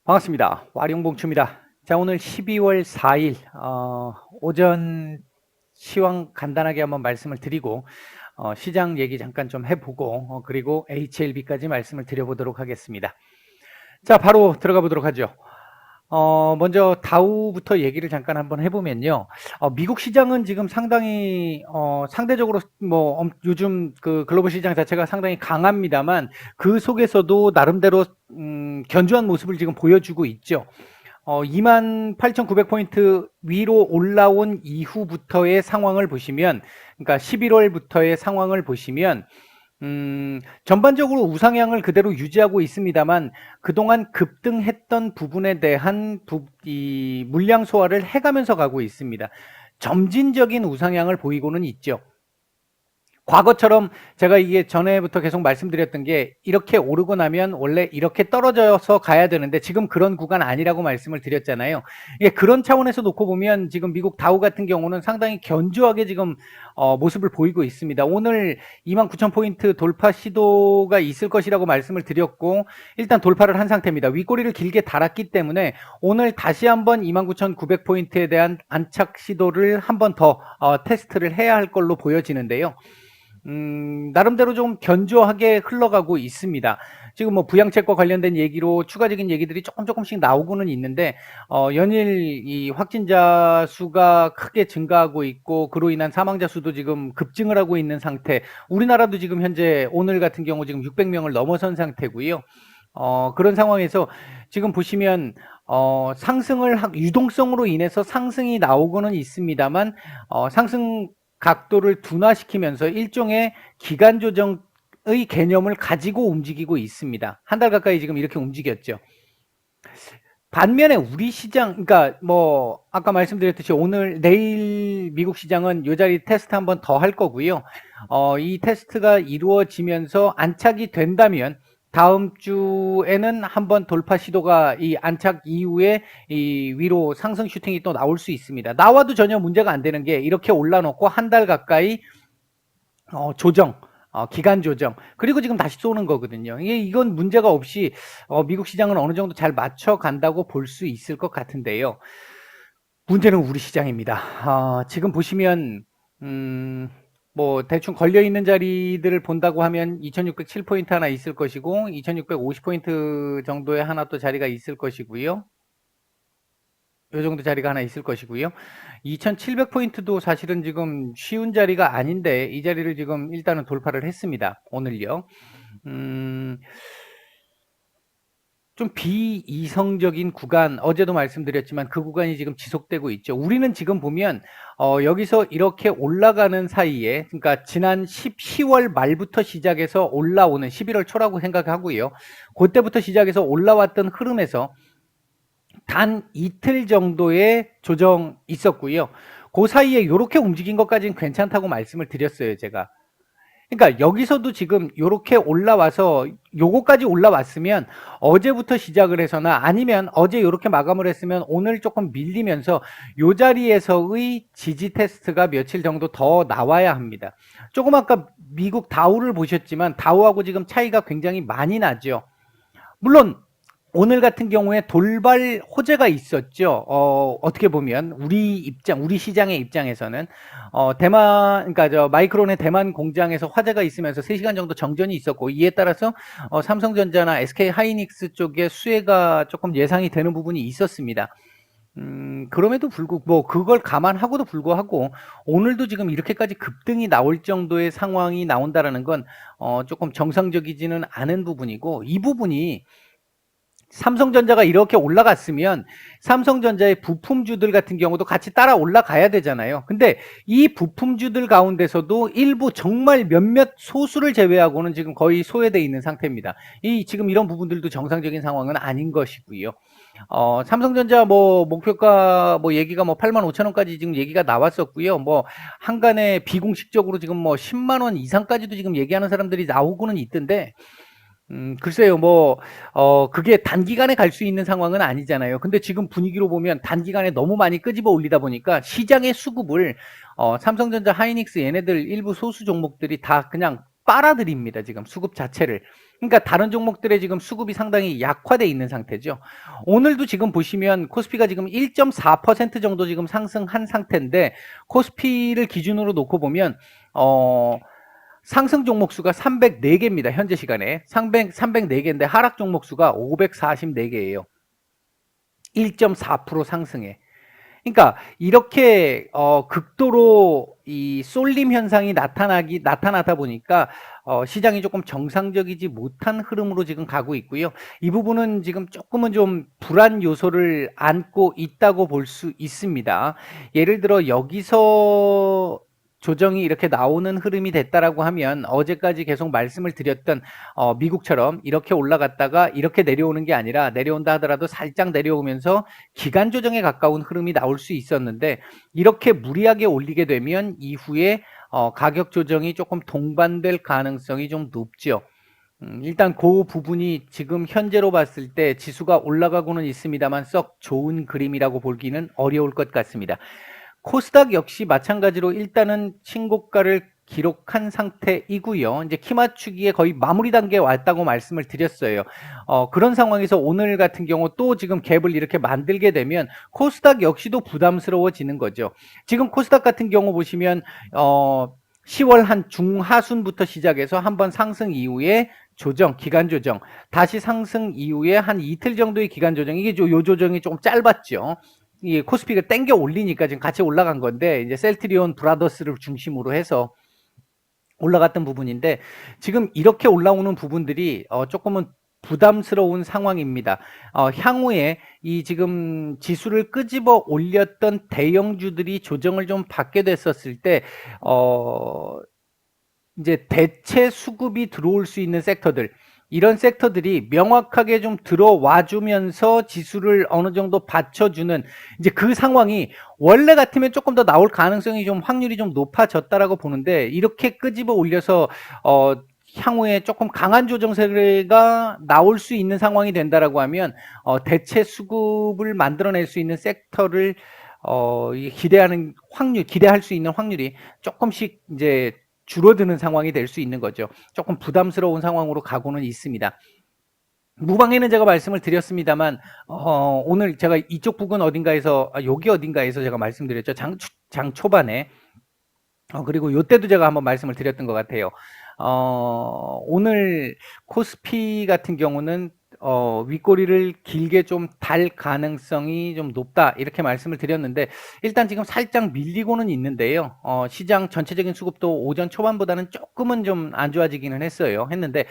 반갑습니다. 와룡봉추입니다. 자, 오늘 12월 4일 오전 시황 간단하게 한번 말씀을 드리고 시장 얘기 잠깐 좀 해보고 그리고 HLB까지 말씀을 드려보도록 하겠습니다. 자, 바로 들어가 보도록 하죠. 먼저 다우부터 얘기를 잠깐 한번 해보면요. 미국 시장은 지금 상당히 상대적으로 요즘 그 글로벌 시장 자체가 상당히 강합니다만 그 속에서도 나름대로 견조한 모습을 지금 보여주고 있죠. 28,900포인트 위로 올라온 이후부터의 상황을 보시면, 그러니까 11월부터의 상황을 보시면 전반적으로 우상향을 그대로 유지하고 있습니다만 그동안 급등했던 부분에 대한 이 물량 소화를 해가면서 가고 있습니다. 점진적인 우상향을 보이고는 있죠. 과거처럼 제가 이게 전에부터 계속 말씀드렸던 게 이렇게 오르고 나면 원래 이렇게 떨어져서 가야 되는데 지금 그런 구간 아니라고 말씀을 드렸잖아요. 이게 그런 차원에서 놓고 보면 지금 미국 다우 같은 경우는 상당히 견조하게 지금 모습을 보이고 있습니다. 오늘 29,000포인트 돌파 시도가 있을 것이라고 말씀을 드렸고 일단 돌파를 한 상태입니다. 윗꼬리를 길게 달았기 때문에 오늘 다시 한번 29,900포인트에 대한 안착 시도를 한 번 더 테스트를 해야 할 걸로 보여지는데요. 나름대로 좀 견조하게 흘러가고 있습니다. 지금 뭐 부양책과 관련된 얘기로 추가적인 얘기들이 조금씩 나오고는 있는데, 연일 이 확진자 수가 크게 증가하고 있고, 그로 인한 사망자 수도 지금 급증을 하고 있는 상태. 우리나라도 지금 현재 오늘 같은 경우 지금 600명을 넘어선 상태고요. 그런 상황에서 지금 보시면, 유동성으로 인해서 상승이 나오고는 있습니다만, 상승 각도를 둔화시키면서 일종의 기간 조정의 개념을 가지고 움직이고 있습니다. 한 달 가까이 지금 이렇게 움직였죠. 반면에 우리 시장, 그러니까 뭐 아까 말씀드렸듯이 내일 미국 시장은 요 자리 테스트 한번 더 할 거고요. 이 테스트가 이루어지면서 안착이 된다면 다음 주에는 한번 돌파 시도가 이 안착 이후에 이 위로 상승 슈팅이 또 나올 수 있습니다. 나와도 전혀 문제가 안 되는 게 이렇게 올라놓고 한 달 가까이 조정, 기간 조정, 그리고 지금 다시 쏘는 거거든요. 이건 문제가 없이 미국 시장은 어느 정도 잘 맞춰 간다고 볼 수 있을 것 같은데요. 문제는 우리 시장입니다. 지금 보시면 뭐 대충 걸려 있는 자리들을 본다고 하면 2607포인트 하나 있을 것이고 2650포인트 정도의 하나 또 자리가 있을 것이고요. 요 정도 자리가 하나 있을 것이고요. 2700포인트도 사실은 지금 쉬운 자리가 아닌데 이 자리를 지금 일단은 돌파를 했습니다. 오늘요. 좀 비이성적인 구간, 어제도 말씀드렸지만 그 구간이 지금 지속되고 있죠. 우리는 지금 보면 여기서 이렇게 올라가는 사이에, 그러니까 지난 10월 말부터 시작해서 올라오는 11월 초라고 생각하고요. 그때부터 시작해서 올라왔던 흐름에서 단 이틀 정도의 조정 있었고요. 그 사이에 이렇게 움직인 것까지는 괜찮다고 말씀을 드렸어요, 제가. 그러니까 여기서도 지금 이렇게 올라와서 요거까지 올라왔으면 어제부터 시작을 해서나 아니면 어제 이렇게 마감을 했으면 오늘 조금 밀리면서 요 자리에서의 지지 테스트가 며칠 정도 더 나와야 합니다. 조금 아까 미국 다우를 보셨지만 다우하고 지금 차이가 굉장히 많이 나죠. 물론 오늘 같은 경우에 돌발 호재가 있었죠. 어떻게 보면 우리 시장의 입장에서는 대만, 그러니까 마이크론의 대만 공장에서 화재가 있으면서 3시간 정도 정전이 있었고 이에 따라서 삼성전자나 SK 하이닉스 쪽에 수혜가 조금 예상이 되는 부분이 있었습니다. 그럼에도 불구하고 뭐 그걸 감안하고도 불구하고 오늘도 지금 이렇게까지 급등이 나올 정도의 상황이 나온다라는 건 조금 정상적이지는 않은 부분이고 이 부분이 삼성전자가 이렇게 올라갔으면 삼성전자의 부품주들 같은 경우도 같이 따라 올라가야 되잖아요. 근데 이 부품주들 가운데서도 일부 정말 몇몇 소수를 제외하고는 지금 거의 소외되어 있는 상태입니다. 지금 이런 부분들도 정상적인 상황은 아닌 것이고요. 삼성전자 뭐 목표가 뭐 얘기가 뭐 85,000원까지 지금 얘기가 나왔었고요. 뭐 한간에 비공식적으로 지금 뭐 10만 원 이상까지도 지금 얘기하는 사람들이 나오고는 있던데 글쎄요, 그게 단기간에 갈 수 있는 상황은 아니잖아요. 근데 지금 분위기로 보면 단기간에 너무 많이 끄집어 올리다 보니까 시장의 수급을, 삼성전자, 하이닉스 얘네들 일부 소수 종목들이 다 그냥 빨아들입니다. 지금 수급 자체를. 그러니까 다른 종목들의 지금 수급이 상당히 약화돼 있는 상태죠. 오늘도 지금 보시면 코스피가 지금 1.4% 정도 지금 상승한 상태인데 코스피를 기준으로 놓고 보면 상승 종목 수가 304개입니다. 현재 시간에 304개인데 하락 종목 수가 544개예요. 1.4% 상승에. 그러니까 이렇게 극도로 이 쏠림 현상이 나타나다 보니까 시장이 조금 정상적이지 못한 흐름으로 지금 가고 있고요. 이 부분은 지금 조금은 좀 불안 요소를 안고 있다고 볼 수 있습니다. 예를 들어 여기서 조정이 이렇게 나오는 흐름이 됐다라고 하면 어제까지 계속 말씀을 드렸던 미국처럼 이렇게 올라갔다가 이렇게 내려오는 게 아니라 내려온다 하더라도 살짝 내려오면서 기간 조정에 가까운 흐름이 나올 수 있었는데 이렇게 무리하게 올리게 되면 이후에 가격 조정이 조금 동반될 가능성이 좀 높죠. 일단 그 부분이 지금 현재로 봤을 때 지수가 올라가고는 있습니다만 썩 좋은 그림이라고 보기는 어려울 것 같습니다. 코스닥 역시 마찬가지로 일단은 신고가를 기록한 상태이고요. 이제 키 맞추기에 거의 마무리 단계에 왔다고 말씀을 드렸어요. 그런 상황에서 오늘 같은 경우 또 지금 갭을 이렇게 만들게 되면 코스닥 역시도 부담스러워지는 거죠. 지금 코스닥 같은 경우 보시면 10월 한 중하순부터 시작해서 한번 상승 이후에 조정, 기간 조정, 다시 상승 이후에 한 이틀 정도의 기간 조정, 이게 요 조정이 조금 짧았죠. 이 코스피가 땡겨 올리니까 지금 같이 올라간 건데 이제 셀트리온 브라더스를 중심으로 해서 올라갔던 부분인데 지금 이렇게 올라오는 부분들이 조금은 부담스러운 상황입니다. 향후에 이 지금 지수를 끄집어 올렸던 대형주들이 조정을 좀 받게 됐었을 때 이제 대체 수급이 들어올 수 있는 섹터들, 이런 섹터들이 명확하게 좀 들어와 주면서 지수를 어느 정도 받쳐주는 이제 그 상황이 원래 같으면 조금 더 나올 가능성이 좀 확률이 좀 높아졌다라고 보는데 이렇게 끄집어 올려서 향후에 조금 강한 조정세가 나올 수 있는 상황이 된다라고 하면 대체 수급을 만들어낼 수 있는 섹터를 기대할 수 있는 확률이 조금씩 이제 줄어드는 상황이 될 수 있는 거죠. 조금 부담스러운 상황으로 가고는 있습니다. 무방에는 제가 말씀을 드렸습니다만 오늘 제가 이쪽 부근 어딘가에서 여기 어딘가에서 제가 말씀드렸죠. 장 초반에 그리고 요때도 제가 한번 말씀을 드렸던 것 같아요. 오늘 코스피 같은 경우는 윗꼬리를 길게 좀 달 가능성이 좀 높다 이렇게 말씀을 드렸는데 일단 지금 살짝 밀리고는 있는데요. 시장 전체적인 수급도 오전 초반보다는 조금은 좀 안 좋아지기는 했는데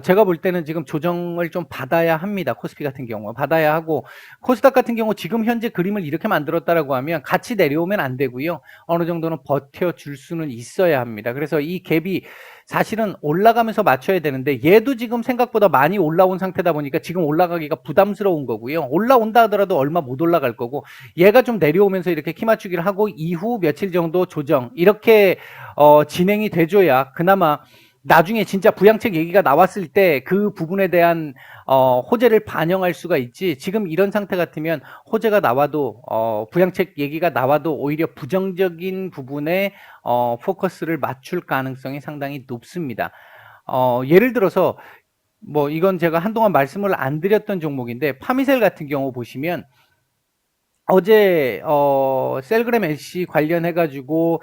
제가 볼 때는 지금 조정을 좀 받아야 합니다. 코스피 같은 경우 받아야 하고 코스닥 같은 경우 지금 현재 그림을 이렇게 만들었다라고 하면 같이 내려오면 안 되고요. 어느 정도는 버텨줄 수는 있어야 합니다. 그래서 이 갭이 사실은 올라가면서 맞춰야 되는데 얘도 지금 생각보다 많이 올라온 상태다 보니까 지금 올라가기가 부담스러운 거고요. 올라온다 하더라도 얼마 못 올라갈 거고 얘가 좀 내려오면서 이렇게 키 맞추기를 하고 이후 며칠 정도 조정 이렇게 진행이 돼줘야 그나마 나중에 진짜 부양책 얘기가 나왔을 때 그 부분에 대한 호재를 반영할 수가 있지 지금 이런 상태 같으면 호재가 나와도 부양책 얘기가 나와도 오히려 부정적인 부분에 포커스를 맞출 가능성이 상당히 높습니다. 예를 들어서 뭐 이건 제가 한동안 말씀을 안 드렸던 종목인데 파미셀 같은 경우 보시면 어제 셀그램 LC 관련해 가지고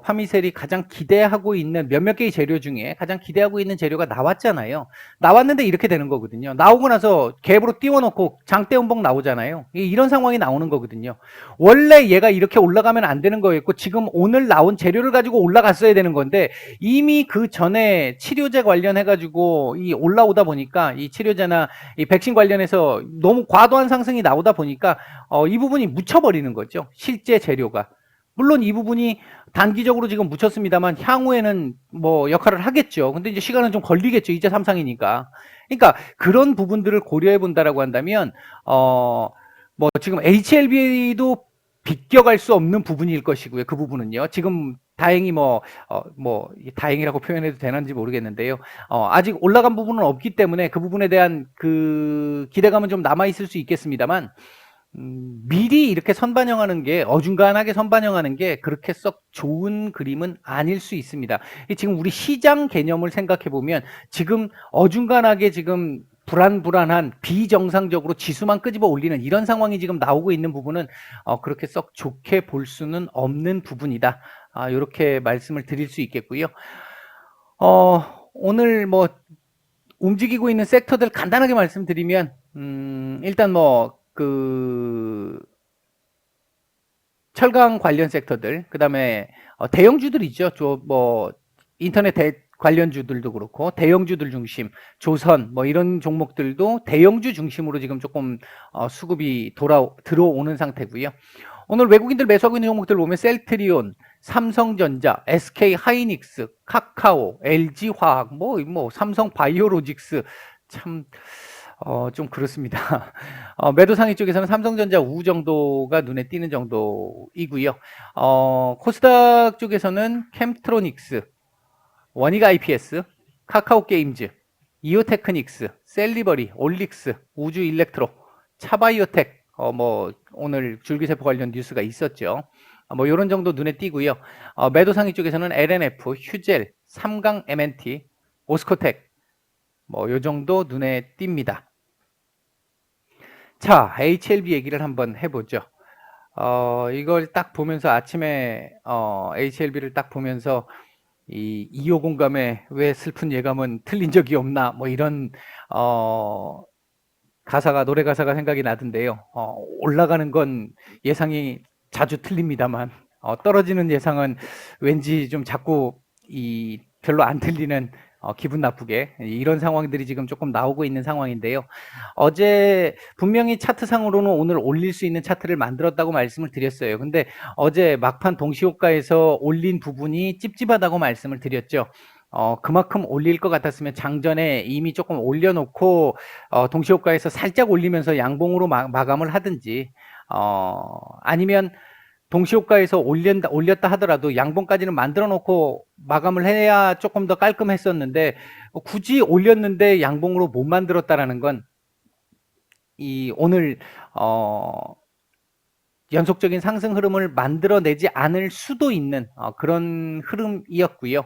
파미셀이 가장 기대하고 있는 몇몇 개의 재료 중에 가장 기대하고 있는 재료가 나왔잖아요. 나왔는데 이렇게 되는 거거든요. 나오고 나서 갭으로 띄워놓고 장대 음봉 나오잖아요. 이런 상황이 나오는 거거든요. 원래 얘가 이렇게 올라가면 안 되는 거였고 지금 오늘 나온 재료를 가지고 올라갔어야 되는 건데 이미 그 전에 치료제 관련해 가지고 이 올라오다 보니까 이 치료제나 이 백신 관련해서 너무 과도한 상승이 나오다 보니까 이 부분이 묻혀버리는 거죠. 실제 재료가. 물론 이 부분이 단기적으로 지금 묻혔습니다만 향후에는 뭐 역할을 하겠죠. 근데 이제 시간은 좀 걸리겠죠. 이제 삼상이니까. 그러니까 그런 부분들을 고려해 본다라고 한다면 뭐 지금 HLB도 비껴갈 수 없는 부분일 것이고요. 그 부분은요. 지금 다행히 뭐 다행이라고 표현해도 되는지 모르겠는데요. 아직 올라간 부분은 없기 때문에 그 부분에 대한 그 기대감은 좀 남아 있을 수 있겠습니다만 미리 이렇게 선반영하는 게 어중간하게 선반영하는 게 그렇게 썩 좋은 그림은 아닐 수 있습니다. 지금 우리 시장 개념을 생각해 보면 지금 어중간하게 지금 불안불안한 비정상적으로 지수만 끄집어 올리는 이런 상황이 지금 나오고 있는 부분은 그렇게 썩 좋게 볼 수는 없는 부분이다. 이렇게 말씀을 드릴 수 있겠고요. 오늘 뭐 움직이고 있는 섹터들 간단하게 말씀드리면 일단 철강 관련 섹터들, 그다음에 대형주들이죠. 인터넷 관련주들도 그렇고 대형주들 중심, 조선 뭐 이런 종목들도 대형주 중심으로 지금 조금 수급이 들어오는 상태고요. 오늘 외국인들 매수하고 있는 종목들 보면 셀트리온, 삼성전자, SK 하이닉스, 카카오, LG 화학, 삼성 바이오로직스 참 좀 그렇습니다. 매도 상위 쪽에서는 삼성전자 우 정도가 눈에 띄는 정도이고요. 코스닥 쪽에서는 캠트로닉스, 원익 IPS, 카카오 게임즈, 이오테크닉스, 셀리버리, 올릭스, 우주 일렉트로, 차바이오텍, 오늘 줄기세포 관련 뉴스가 있었죠. 요런 정도 눈에 띄고요. 매도 상위 쪽에서는 LNF, 휴젤, 삼강 MNT, 오스코텍, 요 정도 눈에 띕니다. 자, HLB 얘기를 한번 해보죠. 이걸 딱 보면서 아침에 HLB를 딱 보면서 이 2호 공감에 왜 슬픈 예감은 틀린 적이 없나 뭐 이런 노래 가사가 생각이 나던데요. 올라가는 건 예상이 자주 틀립니다만 떨어지는 예상은 왠지 좀 자꾸 별로 안 틀리는 기분 나쁘게 이런 상황들이 지금 조금 나오고 있는 상황인데요. 어제 분명히 차트상으로는 오늘 올릴 수 있는 차트를 만들었다고 말씀을 드렸어요. 근데 어제 막판 동시호가에서 올린 부분이 찝찝하다고 말씀을 드렸죠. 그만큼 올릴 것 같았으면 장전에 이미 조금 올려놓고 동시호가에서 살짝 올리면서 양봉으로 마감을 하든지 아니면 동시호가에서 올렸다 하더라도 양봉까지는 만들어 놓고 마감을 해야 조금 더 깔끔했었는데 굳이 올렸는데 양봉으로 못 만들었다라는 건 오늘 연속적인 상승 흐름을 만들어내지 않을 수도 있는 그런 흐름이었고요.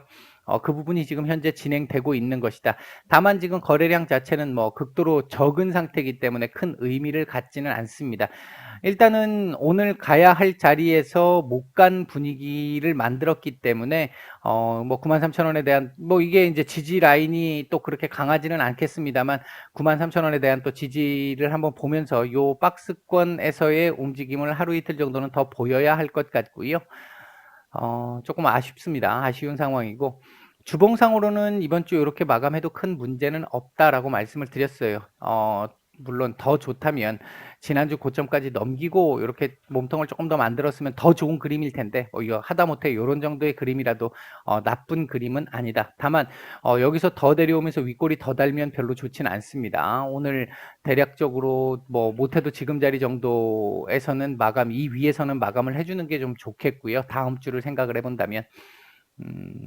그 부분이 지금 현재 진행되고 있는 것이다. 다만 지금 거래량 자체는 극도로 적은 상태이기 때문에 큰 의미를 갖지는 않습니다. 일단은 오늘 가야 할 자리에서 못 간 분위기를 만들었기 때문에 93,000원에 대한 이게 이제 지지 라인이 또 그렇게 강하지는 않겠습니다만 93,000원에 대한 또 지지를 한번 보면서 요 박스권에서의 움직임을 하루 이틀 정도는 더 보여야 할 것 같고요. 조금 아쉽습니다. 아쉬운 상황이고 주봉상으로는 이번 주 이렇게 마감해도 큰 문제는 없다라고 말씀을 드렸어요. 물론 더 좋다면 지난주 고점까지 넘기고 이렇게 몸통을 조금 더 만들었으면 더 좋은 그림일 텐데 이거 하다못해 이런 정도의 그림이라도 나쁜 그림은 아니다. 다만 여기서 더 내려오면서 윗골이 더 달면 별로 좋지는 않습니다. 오늘 대략적으로 못해도 지금 자리 정도에서는 이 위에서는 마감을 해주는 게 좀 좋겠고요. 다음 주를 생각을 해본다면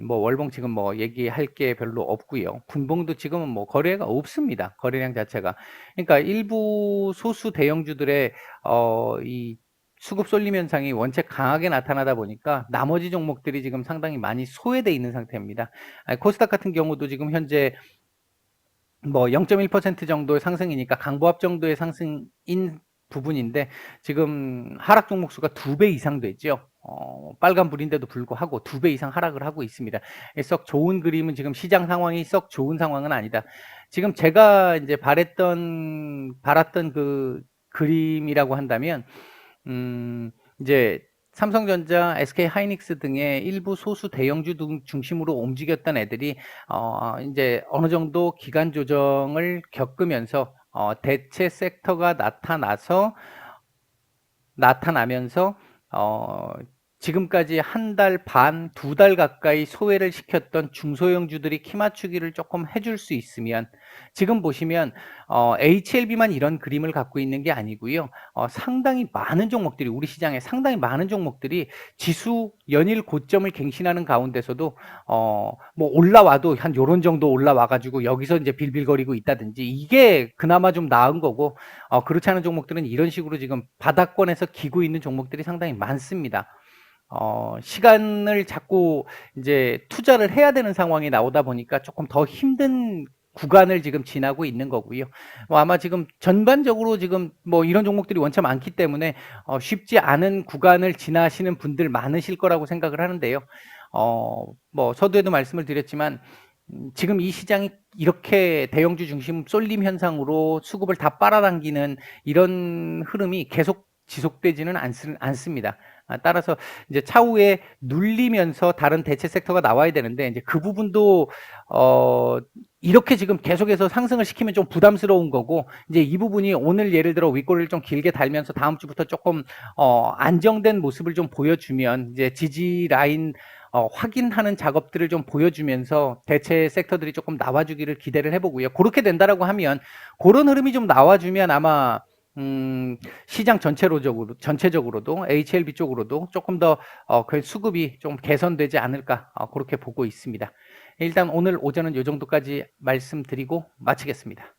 월봉 지금 얘기할 게 별로 없고요. 분봉도 지금은 거래가 없습니다. 거래량 자체가. 그러니까 일부 소수 대형주들의 이 수급 쏠림 현상이 원체 강하게 나타나다 보니까 나머지 종목들이 지금 상당히 많이 소외돼 있는 상태입니다. 코스닥 같은 경우도 지금 현재 0.1% 정도의 상승이니까 강보합 정도의 상승인 부분인데 지금 하락 종목 수가 2배 이상 됐죠. 빨간불인데도 불구하고 2배 이상 하락을 하고 있습니다. 썩 좋은 그림은 지금 시장 상황이 썩 좋은 상황은 아니다. 지금 제가 이제 바랐던 그 그림이라고 한다면 이제 삼성전자, SK 하이닉스 등의 일부 소수 대형주 중심으로 움직였던 애들이 이제 어느 정도 기간 조정을 겪으면서 대체 섹터가 나타나면서 지금까지 한 달 반, 2달 가까이 소외를 시켰던 중소형주들이 키 맞추기를 조금 해줄 수 있으면 지금 보시면 HLB만 이런 그림을 갖고 있는 게 아니고요. 상당히 많은 종목들이 우리 시장에 상당히 많은 종목들이 지수 연일 고점을 갱신하는 가운데서도 뭐 올라와도 한 요런 정도 올라와 가지고 여기서 이제 빌빌거리고 있다든지 이게 그나마 좀 나은 거고 그렇지 않은 종목들은 이런 식으로 지금 바닥권에서 기고 있는 종목들이 상당히 많습니다. 시간을 자꾸 이제 투자를 해야 되는 상황이 나오다 보니까 조금 더 힘든 구간을 지금 지나고 있는 거고요. 아마 지금 전반적으로 지금 뭐 이런 종목들이 원체 많기 때문에 쉽지 않은 구간을 지나시는 분들 많으실 거라고 생각을 하는데요. 뭐 서두에도 말씀을 드렸지만 지금 이 시장이 이렇게 대형주 중심 쏠림 현상으로 수급을 다 빨아당기는 이런 흐름이 계속 지속되지는 않습니다. 따라서 이제 차후에 눌리면서 다른 대체 섹터가 나와야 되는데 이제 그 부분도 이렇게 지금 계속해서 상승을 시키면 좀 부담스러운 거고 이제 이 부분이 오늘 예를 들어 윗꼬리를 좀 길게 달면서 다음 주부터 조금 안정된 모습을 좀 보여주면 이제 지지 라인 확인하는 작업들을 좀 보여주면서 대체 섹터들이 조금 나와주기를 기대를 해보고요. 그렇게 된다라고 하면 그런 흐름이 좀 나와주면 아마 시장 전체적으로도 HLB 쪽으로도 조금 더 그 수급이 좀 개선되지 않을까 그렇게 보고 있습니다. 일단 오늘 오전은 이 정도까지 말씀드리고 마치겠습니다.